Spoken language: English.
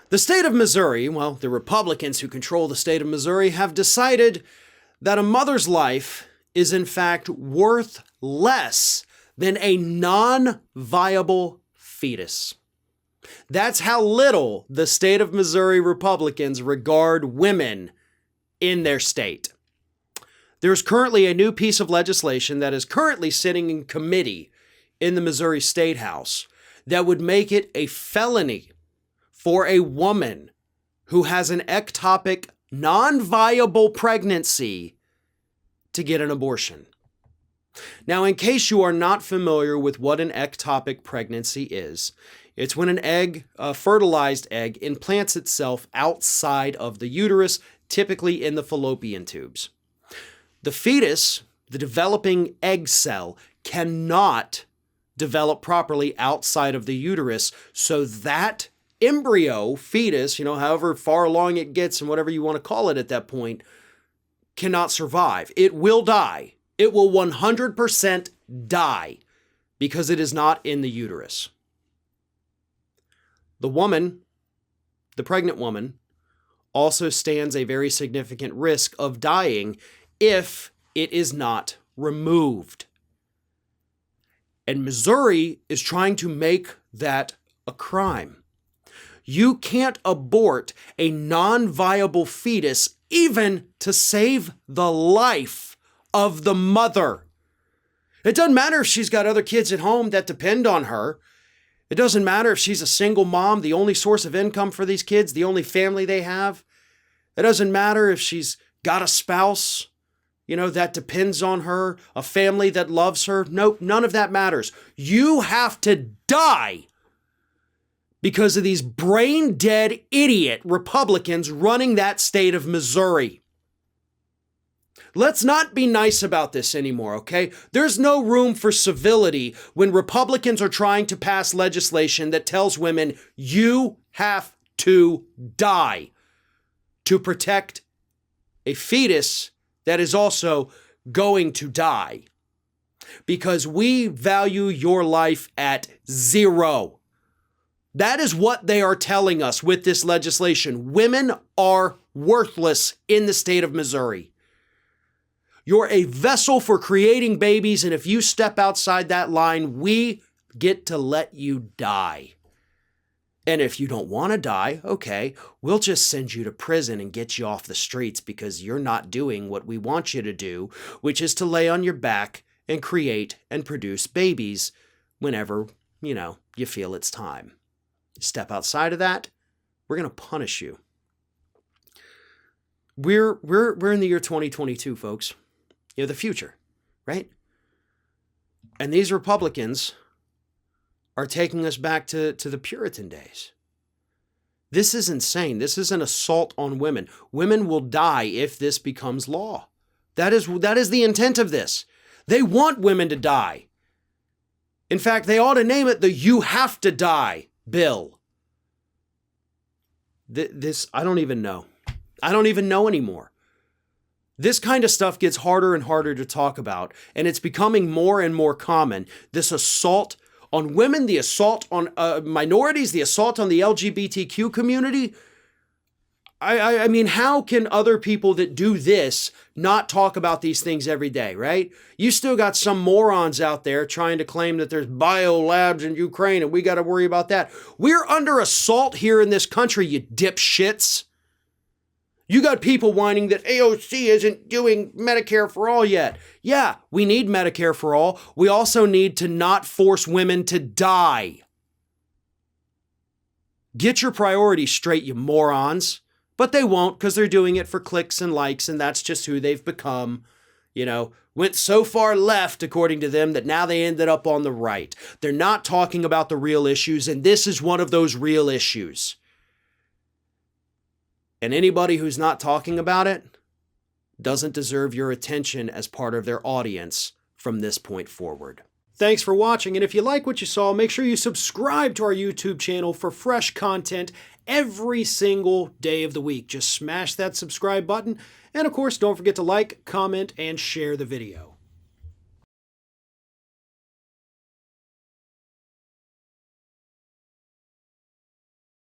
The state of Missouri, well, the Republicans who control the state of Missouri have decided that a mother's life is in fact worth less than a non-viable fetus. That's how little the state of Missouri Republicans regard women in their state. There's currently a new piece of legislation that is currently sitting in committee in the Missouri State House that would make it a felony for a woman who has an ectopic, non-viable pregnancy to get an abortion. Now, in case you are not familiar with what an ectopic pregnancy is, it's when an egg, a fertilized egg, implants itself outside of the uterus, typically in the fallopian tubes. The fetus, the developing egg cell, cannot develop properly outside of the uterus, so that embryo, fetus, however far along it gets and whatever you want to call it at that point, cannot survive. It will die. It will 100% die because it is not in the uterus. The woman, the pregnant woman, also stands a very significant risk of dying if it is not removed. And Missouri is trying to make that a crime. You can't abort a non-viable fetus even to save the life of the mother. It doesn't matter if she's got other kids at home that depend on her. It doesn't matter if she's a single mom, the only source of income for these kids, the only family they have. It doesn't matter if she's got a spouse, that depends on her, a family that loves her. Nope, none of that matters. You have to die because of these brain-dead idiot Republicans running that state of Missouri. Let's not be nice about this anymore, okay? There's no room for civility when Republicans are trying to pass legislation that tells women you have to die to protect a fetus that is also going to die. Because we value your life at 0. That is what they are telling us with this legislation. Women are worthless in the state of Missouri. You're a vessel for creating babies, and if you step outside that line, we get to let you die. And if you don't want to die, okay, we'll just send you to prison and get you off the streets because you're not doing what we want you to do, which is to lay on your back and create and produce babies whenever, you feel it's time. Step outside of that, we're going to punish you. We're in the year 2022, folks. The future, right? And these Republicans are taking us back to the Puritan days. This is insane. This is an assault on women. Women will die if this becomes law. That is the intent of this. They want women to die. In fact, they ought to name it the "You Have to Die" bill. I don't even know. I don't even know anymore. This kind of stuff gets harder and harder to talk about, and it's becoming more and more common. This assault on women, the assault on minorities, the assault on the LGBTQ community. I mean, how can other people that do this not talk about these things every day, right? You still got some morons out there trying to claim that there's biolabs in Ukraine and we got to worry about that. We're under assault here in this country, you dipshits. You got people whining that AOC isn't doing Medicare for all yet. Yeah, we need Medicare for all. We also need to not force women to die. Get your priorities straight, you morons. But they won't because they're doing it for clicks and likes, and that's just who they've become. Went so far left, according to them, that now they ended up on the right. They're not talking about the real issues, and this is one of those real issues. And anybody who's not talking about it doesn't deserve your attention as part of their audience from this point forward. Thanks for watching, and if you like what you saw, make sure you subscribe to our YouTube channel for fresh content every single day of the week. Just smash that subscribe button, and of course, don't forget to like, comment, and share the video.